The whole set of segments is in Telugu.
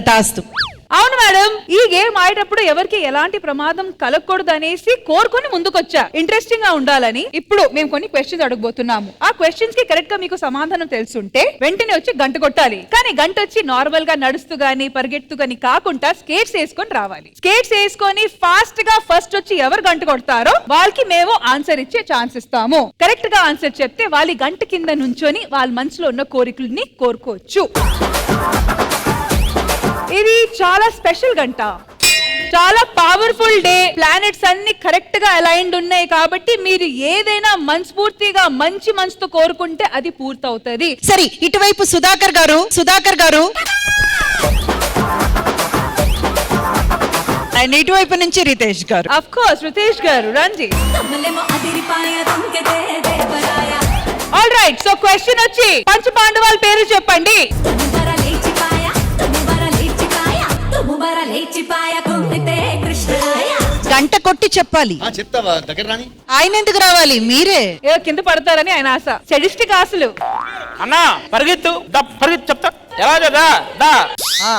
తథాస్తు. అవును మేడం, ఈ గేమ్ ఆడేటప్పుడు ఎవరికి ఎలాంటి ప్రమాదం కలగకూడదు అనేసి కోరుకొని ముందుకొచ్చా, ఇంట్రెస్టింగ్ గా ఉండాలని. ఇప్పుడు మేము కొన్ని క్వశ్చన్స్ అడగబోతున్నాము. ఆ క్వశ్చన్స్ కి కరెక్ట్ గా మీకు సమాధానం తెలుసుంటే వెంటనే వచ్చి గంట కొట్టాలి. కానీ గంట వచ్చి నార్మల్ గా నడుస్తూ గానీ పరిగెత్తు గానీ కాకుండా స్కేట్స్ వేసుకొని రావాలి. స్కేట్స్ వేసుకొని ఫాస్ట్ గా ఫస్ట్ వచ్చి ఎవరు గంట కొడతారో వాళ్ళకి మేము ఆన్సర్ ఇచ్చే ఛాన్స్ ఇస్తాము. కరెక్ట్ గా ఆన్సర్ చెప్తే వాళ్ళ గంట కింద నుంచొని వాళ్ళ మనసులో ఉన్న కోరికల్ని కోరుకోవచ్చు. ఇది చాలా స్పెషల్ గంట, చాలా పవర్ఫుల్ డే. ప్లానెట్స్ అన్ని కరెక్ట్ గా అలైన్డ్ ఉన్నాయి కాబట్టి మీరు ఏదైనా మనస్ఫూర్తిగా మంచి మనసుతో కోరుకుంటే అది పూర్తవుతుంది. సరే, ఇటువైపు సుధాకర్ గారు. అండ్ ఇటువైపు నుంచి రితేష్ గారు. ఆఫ్ కోర్స్ రితేష్ గారు రండి. ఆల్ రైట్, సో క్వశ్చన్ వచ్చి పంచ పాండవాల పేరు చెప్పండి. గంట కొట్టి చెప్పాలి. చెప్తావా దగ్గర రాని? ఆయన ఎందుకు రావాలి, మీరే. ఏదో కింద పడతారని ఆయన ఆశ, సెడిస్టిక్ ఆశలు. అన్నా పరిగెత్తు, పరిగెత్తు చెప్తా. ఎలా దా దా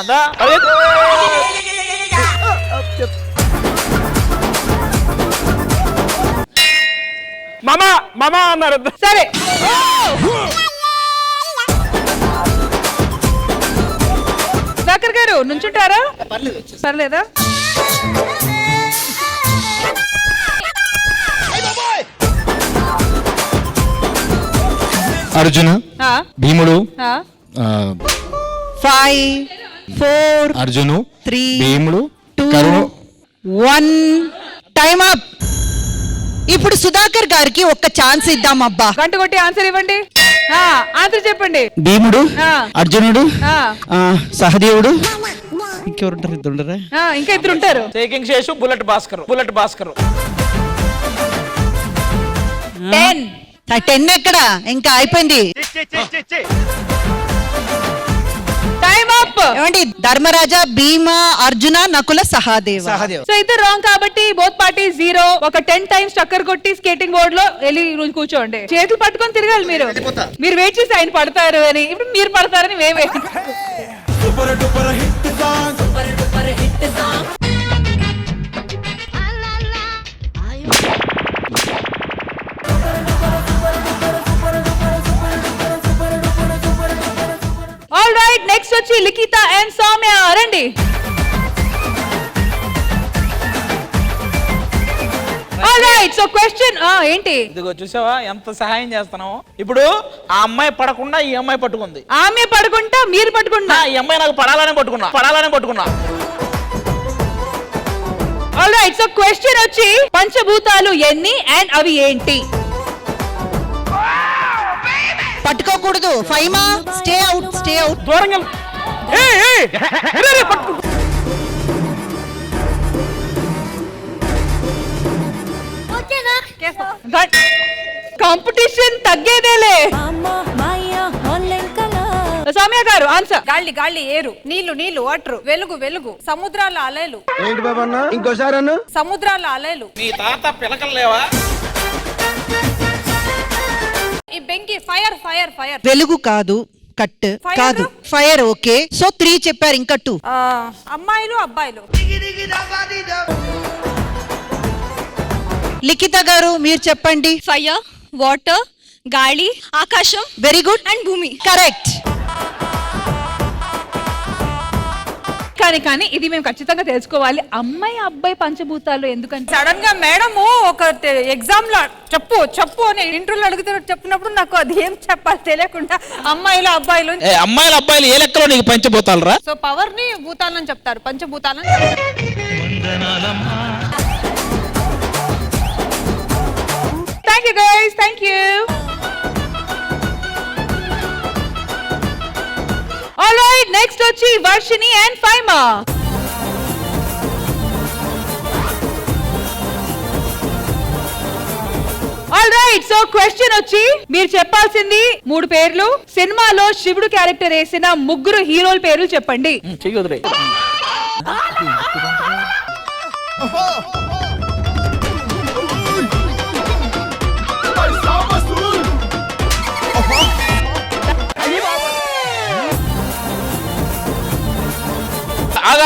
దా పరిగెత్తు. మామా మామా అన్నారు. సరే, సుధాకర్ గారు నుంచుంటారా? పర్లేదా? అర్జున, భీముడు, 5 4 అర్జును, 3 భీముడు, 2 1 టైమ్ అప్. ఇప్పుడు సుధాకర్ గారికి ఒక్క ఛాన్స్ ఇద్దాం. అబ్బా, గంట కొట్టి ఆన్సర్ ఇవ్వండి. ఆన్సర్ చెప్పండి. భీముడు, ఆ. అర్జునుడు, సహదేవుడు, ఇంకెవరుంటారు? ఇద్దరు. ఇంకా ఇద్దరు ఉంటారు. Taking Seshu, bullet Bhaskar. 10 ఎక్కడ, ఇంకా అయిపోయింది. Time up. ఏమండి, ధర్మరాజా, భీమ, అర్జున, నకుల, సహదేవ. సో ఇద్దరు రాంగ్ కాబట్టి బోత్ పార్టీ 0. ఒక 10 టైమ్స్ చక్కర్ కొట్టి స్కేటింగ్ బోర్డ్ లో వెళ్ళి కూర్చోండి. చేతులు పట్టుకొని తిరగాలి మీరు. మీరు వెయిట్ చేసి ఆయన పడతారు అని, ఇప్పుడు మీరు పడతారని మేమే. ఆల్ రైట్, నెక్స్ట్ వచ్చి లిఖిత అండ్ సౌమ్య రండి. ఆల్ రైట్, సో క్వశ్చన్ ఏంటి? ఇదిగో చూసావా ఎంత సహాయం చేస్తున్నావు. ఇప్పుడు ఆ అమ్మాయి పడకుండా ఈ అమ్మాయి పట్టుకుంది. ఆమె పడుకుంటా మీరు పట్టుకుంటా. ఈ అమ్మాయి నాకు పడాలనే పట్టుకున్నా. ఆల్ రైట్, సో క్వశ్చన్ వచ్చి పంచభూతాలు ఎన్ని అండ్ అవి ఏంటి? పట్టుకోకూడదు. Faima, stay out. దూరంగా కాంపిటీషన్ తగ్గేదేలే. సౌమ్య గారు ఆన్సర్. గాలి, ఏరు, నీళ్లు, వాటర్, వెలుగు, సముద్రాల అలలు. ఏంటి బాబా అన్న? ఇంకోసారి అన్న. సముద్రాల అలలు. మీ తాత పిలకలు లేవా? ఈ బెంకి, ఫైర్. వెలుగు కాదు, కట్ కాదు, ఫైర్. ఓకే, సో 3 చెప్పారు, ఇంకా 2. అమ్మాయిలు, అబ్బాయిలు. లిఖిత గారు మీరు చెప్పండి. ఫైర్, వాటర్, గాలి, ఆకాశం. Very good. అండ్ భూమి. కరెక్ట్. కానీ ఇది మేము ఖచ్చితంగా తెలుసుకోవాలి. అమ్మాయి అబ్బాయి పంచభూతాలు ఎందుకంటే సడన్ గా మేడం ఒక ఎగ్జామ్ లో చెప్పు అని ఇంటర్వ్యూలో అడిగితే చెప్పినప్పుడు నాకు అది ఏం చెప్పాలి తెలియకుండా అమ్మాయిలు అబ్బాయిలు ఏ లెక్కలో నీకు పంచభూతాలు రా? సో పవర్ ని భూతాలని చెప్తారు, పంచభూతాలని. Thank you guys, thank you. All right, next వచ్చి Varshini and Faima. All right, so question వచ్చి మీరు చెప్పాల్సింది 3 పేర్లు. సినిమాలో శివుడు క్యారెక్టర్ వేసిన 3 హీరోల పేర్లు చెప్పండి. చెయ్యొద్దురే.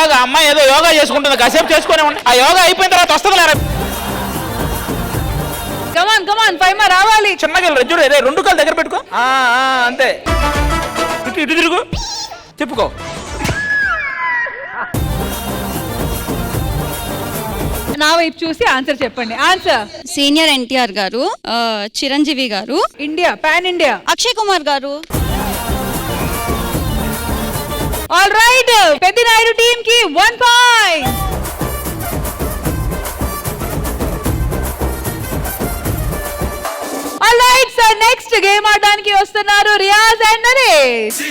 ఆగా అమ్మాయి ఏదో యోగా చేసుకుంటుంది, కాసేపు చేసుకునే ఉండి ఆ యోగా అయిపోయిన తర్వాత వస్తుంది లేరా. కమాన్ కమాన్ ఫైమా రావాలి. చిన్నగా చూడు, అదే 2 కాళ్ళు దగ్గర పెట్టుకో. అంతే. ఇటు తిరుగు, చెప్పుకో. నా వైపు చూసి ఆన్సర్ చెప్పండి. ఆన్సర్ సీనియర్ ఎన్టీఆర్ గారు, చిరంజీవి గారు, India, pan India. Akshay Kumar గారు. ఆల్ రైట్, పెద్దినాయుడు టీమ్ కి 1 point. All right sir, next game ఆడడానికి వస్తున్నారు రియాజ్ అండ్ నరేష్.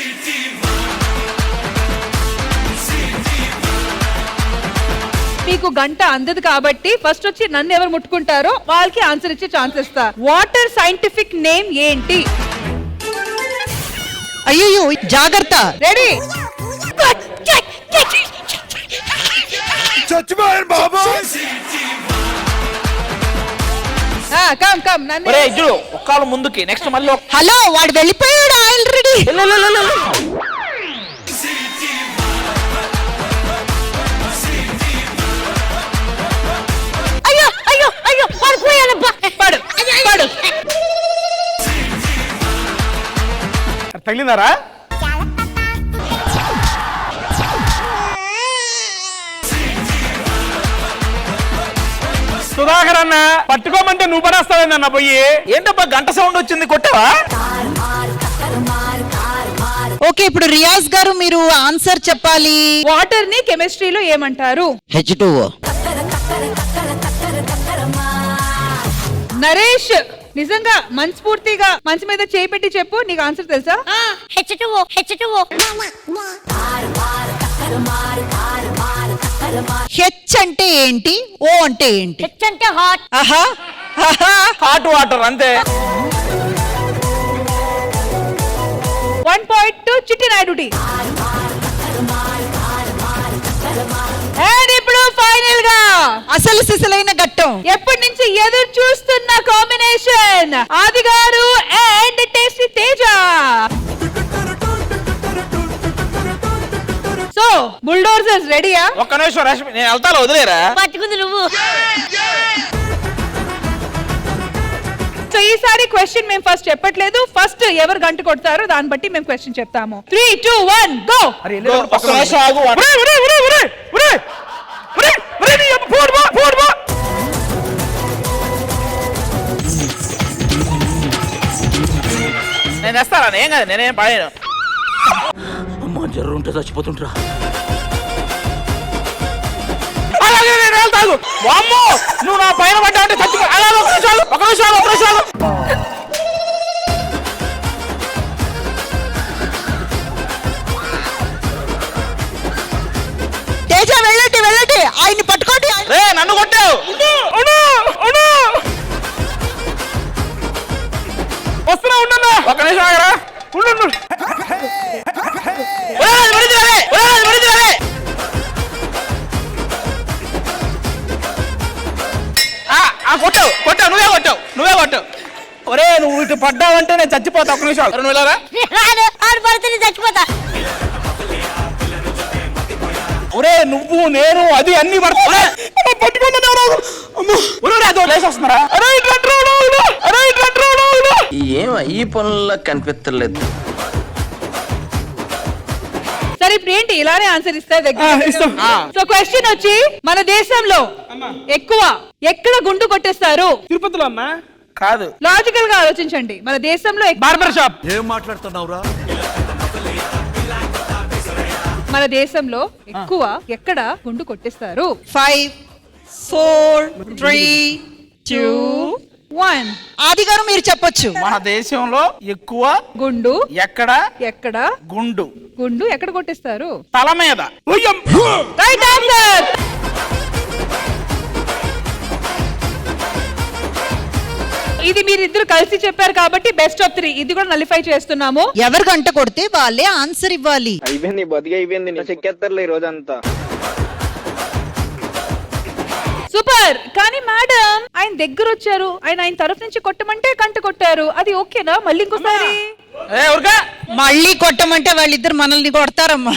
మీకు గంట అందదు కాబట్టి ఫస్ట్ వచ్చి నన్ను ఎవరు ముట్టుకుంటారో వాళ్ళకి ఆన్సర్ ఇచ్చే ఛాన్స్ ఇస్తా. వాటర్ సైంటిఫిక్ నేమ్ ఏంటి? అయ్యో జాగ్రత్త. రెడీ? చచ్చిపోయారు బాబా. కమ్ కమ్ నన్ను. ఒరే ఇజ్జుడు ఒక్కళ్ళు ముందుకి, నెక్స్ట్ మళ్ళీ హలో, వాడు వెళ్ళిపోయాడు ఆల్రెడీ. అయ్యో అయ్యో అయ్యో పడిపోయానబ్బా. పడు పడు. తగిలిందారా? సుధాకర్ అన్న పట్టుకోమంటే నువ్వు పడేస్తావేందన్న పోయి. ఏంటబ్బా గంట సౌండ్ వచ్చింది, కొట్టావా? ఓకే, ఇప్పుడు రియాజ్ గారు మీరు ఆన్సర్ చెప్పాలి. వాటర్ ని కెమిస్ట్రీలో ఏమంటారు? H2O. నరేష్ నిజంగా మనస్ఫూర్తిగా మనసు మీద చేయి పెట్టి చెప్పు, నీకు ఆన్సర్ తెలుసా? H2O H2O. హెచ్ అంటే ఏంటి, ఓ అంటే ఏంటి? H అంటే హాట్. ఆహా ఆహా. హాట్ వాటర్ అంతే. 1 point two Chittinaidu tea. And ఇప్పుడు ఫైనల్ గా అసలు సిసలైన ఘట్టం, ఎప్పటి నుంచి ఎదురు చూస్తున్న కాంబినేషన్ ఆది గారు and tasty Teja. So bulldozers రెడీయా? ఒక్క నిమిషం రష్మి, నేను వెళ్తాను, వదిలేరా. పట్టుకుంది నువ్వు. సో ఈసారి క్వశ్చన్ మేము ఫస్ట్ చెప్పట్లేదు, ఫస్ట్ ఎవరు గంట కొడతారో దాన్ని బట్టి మేము క్వశ్చన్ చెప్తాము. 3, 2, 1 గో. ఒక్క నిమిషం ఆగు. నేను వేస్తారా? ఏం కాదు, నేనేం పడేను. అమ్మా జర్రు ఉంటే చచ్చిపోతుంటరా. అలాగే నేను వెళ్తాను. వామ్మో, నువ్వు నా పైన పడ్డా అంటే చచ్చిపో. అలా ఒక నిమిషాలు. తేజ వెళ్ళండి, ఆయన్ని పట్టుకోండి. రే నన్ను కొట్టావు. వస్తున్నా, ఉండన్నా. ఒక్క నిమిషం ఆగరా. ఉండు. కొట్టావు, నువ్వే కొట్టావు. ఒరే నువ్వు ఇటు పడ్డావంటే నేను చచ్చిపోతా. ఒక్క నిమిషం నువ్వు వెళ్ళారా? ఆడు పడితే నేను చచ్చిపోతా. ఒరే నువ్వు నేను అది అన్ని పడుతున్నా. వస్తున్నారా? ఏం ఈ పనుల్లో కనిపించలేదు. సరే ఇప్పుడు ఏంటి ఇలానే ఆన్సర్ ఇస్తా దగ్గర? సో క్వశ్చన్ వచ్చి మన దేశంలో ఎక్కువ ఎక్కడ గుండు కొట్టేస్తారు? తిరుపతిలో అమ్మా. కాదు, లాజికల్ గా ఆలోచించండి. మన దేశంలో బార్బర్ షాప్. ఏం మాట్లాడుతున్నావురా? మన దేశంలో ఎక్కువ ఎక్కడ గుండు కొట్టేస్తారు? 5, 4, 3, 2, 1. ఆది గారు మీరు చెప్పొచ్చు. మన దేశంలో ఎక్కువ గుండు ఎక్కడ గుండు ఎక్కడ కొట్టేస్తారు? తల మీద. Right answer. ఇది మీరిద్దరు కలిసి చెప్పారు కాబట్టి బెస్ట్ ఆఫ్ 3 ఇది కూడా నలిఫై చేస్తున్నాము. ఎవరు గంట కొడితే వాళ్ళే ఆన్సర్ ఇవ్వాలి. అయిపోయింది, బతికి అయిపోయింది. చెక్కేస్తారులే ఈ రోజంతా. సూపర్. కానీ మేడం ఆయన దగ్గర వచ్చారు, ఆయన తరఫు నుంచి కొట్టమంటే గంట కొట్టారు, అది ఓకేనా? మళ్ళీ ఇంకోసారి మళ్ళీ కొట్టమంటే వాళ్ళిద్దరు మనల్ని కొడతారమ్మా.